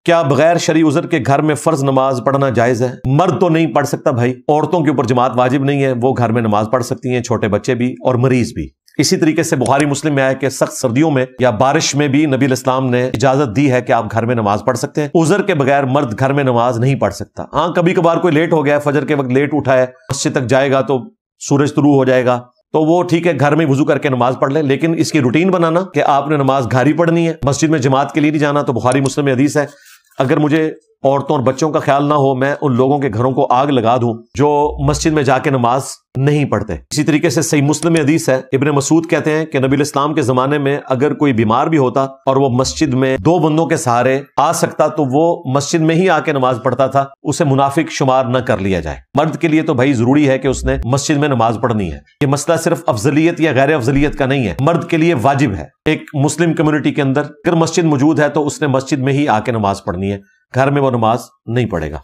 کیا بغیر شرعی عذر کے گھر میں فرض نماز پڑھنا جائز ہے؟ مرد تو نہیں پڑھ سکتا بھائی، عورتوں کے اوپر جماعت واجب نہیں ہے، وہ گھر میں نماز پڑھ سکتی ہیں، چھوٹے بچے بھی اور مریض بھی۔ اسی طریقے سے بخاری مسلم میں آیا کہ سخت سردیوں میں یا بارش میں بھی نبی علیہ السلام نے اجازت دی ہے کہ آپ گھر میں نماز پڑھ سکتے ہیں۔ عذر کے بغیر مرد گھر میں نماز نہیں پڑھ سکتا۔ ہاں کبھی کبھار کوئی لیٹ ہو گیا، فجر کے وقت لیٹ اٹھا ہے، مسجد تک جائے گا تو سورج طلوع ہو جائے گا، تو وہ ٹھیک ہے گھر میں وضو کر کے نماز پڑھ لے، لیکن اس کی روٹین بنانا کہ آپ نے نماز گھر ہی پڑھنی ہے، مسجد میں جماعت کے لیے نہیں جانا، تو بخاری مسلم میں حدیث ہے اگر مجھے عورتوں اور بچوں کا خیال نہ ہو میں ان لوگوں کے گھروں کو آگ لگا دوں جو مسجد میں جا کے نماز نہیں پڑھتے۔ اسی طریقے سے صحیح مسلم میں حدیث ہے، ابن مسعود کہتے ہیں کہ نبی الاسلام کے زمانے میں اگر کوئی بیمار بھی ہوتا اور وہ مسجد میں 2 بندوں کے سہارے آ سکتا تو وہ مسجد میں ہی آ کے نماز پڑھتا تھا، اسے منافق شمار نہ کر لیا جائے۔ مرد کے لیے تو بھائی ضروری ہے کہ اس نے مسجد میں نماز پڑھنی ہے، یہ مسئلہ صرف افضلیت یا غیر افضلیت کا نہیں ہے، مرد کے لیے واجب ہے۔ ایک مسلم کمیونٹی کے اندر اگر مسجد موجود ہے تو اس نے مسجد میں ہی آ کے نماز پڑھنی ہے، گھر میں وہ نماز نہیں پڑھے گا۔